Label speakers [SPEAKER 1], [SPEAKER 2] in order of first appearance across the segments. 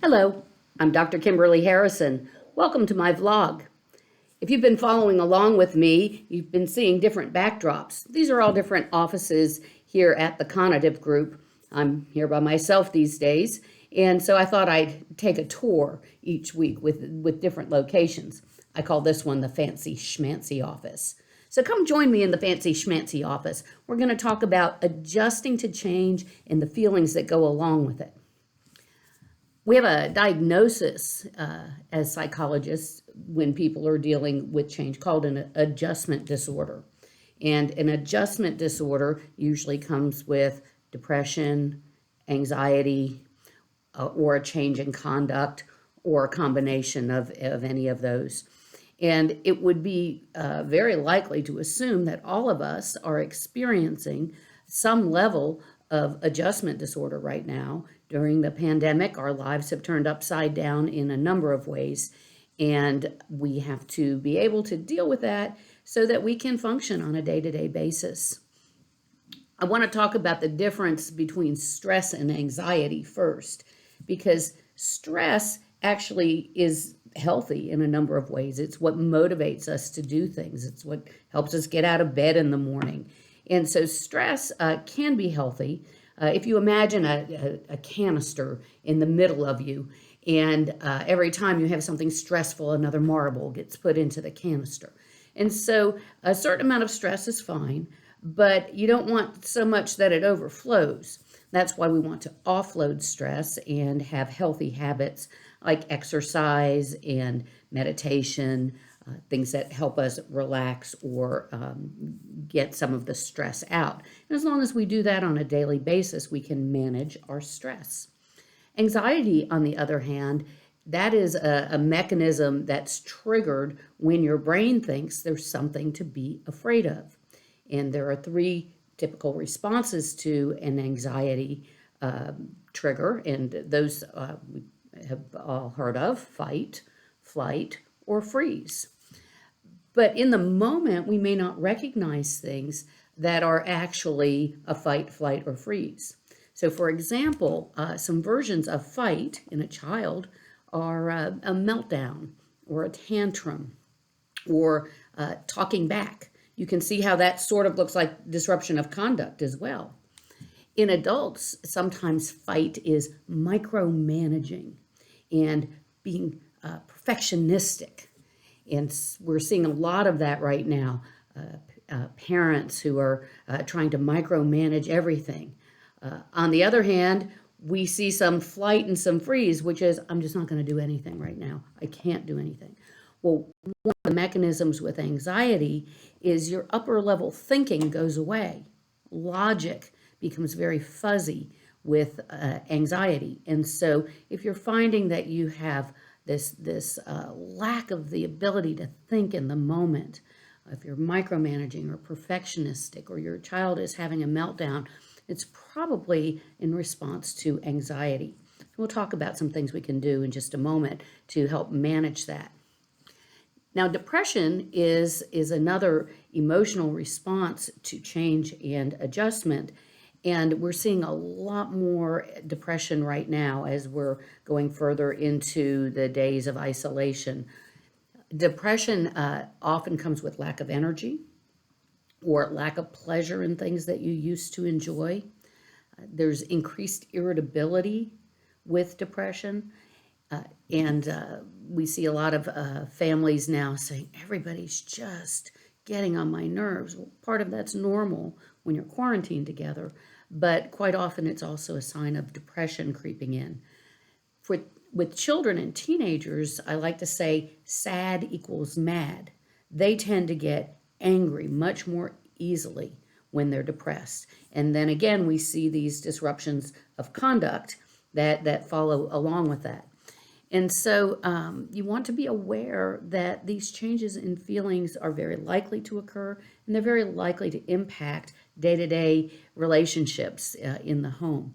[SPEAKER 1] Hello, I'm Dr. Kimberly Harrison. Welcome to my vlog. If you've been following along with me, you've been seeing different backdrops. These are all different offices here at the Conative group. I'm here by myself these days, and so I thought I'd take a tour each week with different locations. I call this one the Fancy Schmancy office. So come join me in the Fancy Schmancy office. We're going to talk about adjusting to change and the feelings that go along with it. We have a diagnosis as psychologists when people are dealing with change called an adjustment disorder. And an adjustment disorder usually comes with depression, anxiety, or a change in conduct, or a combination of any of those. And it would be very likely to assume that all of us are experiencing some level of adjustment disorder right now. During the pandemic, our lives have turned upside down in a number of ways, and we have to be able to deal with that so that we can function on a day-to-day basis. I want to talk about the difference between stress and anxiety first, because stress actually is healthy in a number of ways. It's what motivates us to do things. It's what helps us get out of bed in the morning. And so stress can be healthy. If you imagine a canister in the middle of you, and every time you have something stressful, another marble gets put into the canister. And so a certain amount of stress is fine, but you don't want so much that it overflows. That's why we want to offload stress and have healthy habits like exercise and meditation, things that help us relax or get some of the stress out. And as long as we do that on a daily basis, we can manage our stress. Anxiety, on the other hand, that is a mechanism that's triggered when your brain thinks there's something to be afraid of. And there are three typical responses to an anxiety trigger, and those we have all heard of: fight, flight, or freeze. But in the moment, we may not recognize things that are actually a fight, flight, or freeze. So for example, some versions of fight in a child are a meltdown or a tantrum or talking back. You can see how that sort of looks like disruption of conduct as well. In adults, sometimes fight is micromanaging and being perfectionistic. And we're seeing a lot of that right now. Parents who are trying to micromanage everything. On the other hand, we see some flight and some freeze, which is, I'm just not going to do anything right now. I can't do anything. Well, one of the mechanisms with anxiety is your upper level thinking goes away. Logic becomes very fuzzy with anxiety. And so if you're finding that you have this lack of the ability to think in the moment, if you're micromanaging or perfectionistic, or your child is having a meltdown, it's probably in response to anxiety. We'll talk about some things we can do in just a moment to help manage that. Now, depression is another emotional response to change and adjustment. And we're seeing a lot more depression right now as we're going further into the days of isolation. Depression often comes with lack of energy or lack of pleasure in things that you used to enjoy. There's increased irritability with depression. And we see a lot of families now saying, everybody's just getting on my nerves. Well, part of that's normal when you're quarantined together, but quite often it's also a sign of depression creeping in. With children and teenagers, I like to say sad equals mad. They tend to get angry much more easily when they're depressed. And then again, we see these disruptions of conduct that follow along with that. And so you want to be aware that these changes in feelings are very likely to occur, and they're very likely to impact day-to-day relationships in the home.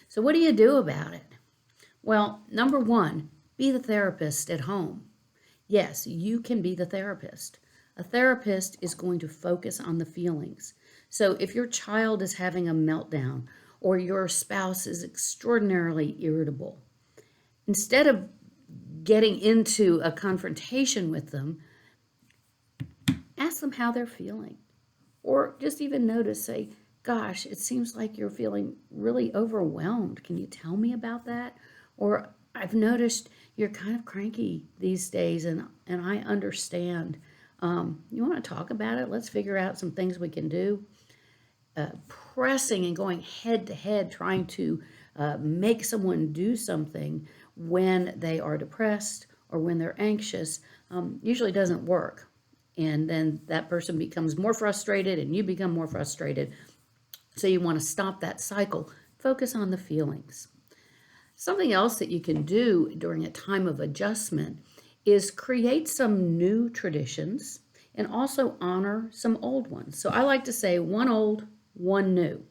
[SPEAKER 1] So what do you do about it? Well, number one, be the therapist at home. Yes, you can be the therapist. A therapist is going to focus on the feelings. So if your child is having a meltdown or your spouse is extraordinarily irritable, instead of getting into a confrontation with them, ask them how they're feeling. Or just even notice, say, gosh, it seems like you're feeling really overwhelmed. Can you tell me about that? Or I've noticed you're kind of cranky these days, and I understand. You want to talk about it? Let's figure out some things we can do. Pressing and going head to head, trying to make someone do something when they are depressed or when they're anxious usually doesn't work. And then that person becomes more frustrated and you become more frustrated. So you want to stop that cycle. Focus on the feelings. Something else that you can do during a time of adjustment is create some new traditions and also honor some old ones. So I like to say one old, one new.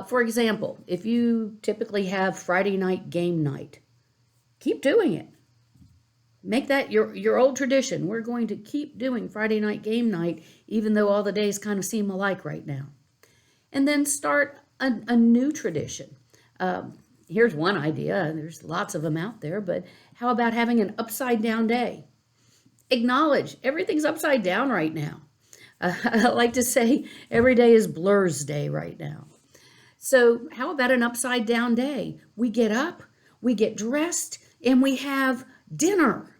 [SPEAKER 1] For example, if you typically have Friday night game night, keep doing it. Make that your old tradition. We're going to keep doing Friday night game night, even though all the days kind of seem alike right now. And then start a new tradition. Here's one idea. There's lots of them out there, but how about having an upside down day? Acknowledge everything's upside down right now. I like to say every day is Blur's day right now. So how about an upside down day? We get up, we get dressed, and we have dinner.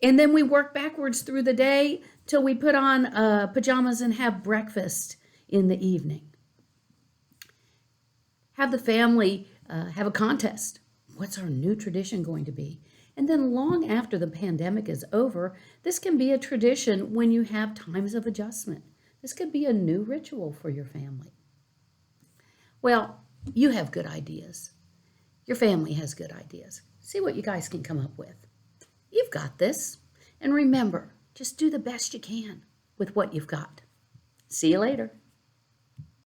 [SPEAKER 1] And then we work backwards through the day till we put on pajamas and have breakfast in the evening. Have the family have a contest. What's our new tradition going to be? And then long after the pandemic is over, this can be a tradition when you have times of adjustment. This could be a new ritual for your family. Well, you have good ideas. Your family has good ideas. See what you guys can come up with. You've got this. And remember, just do the best you can with what you've got. See you later.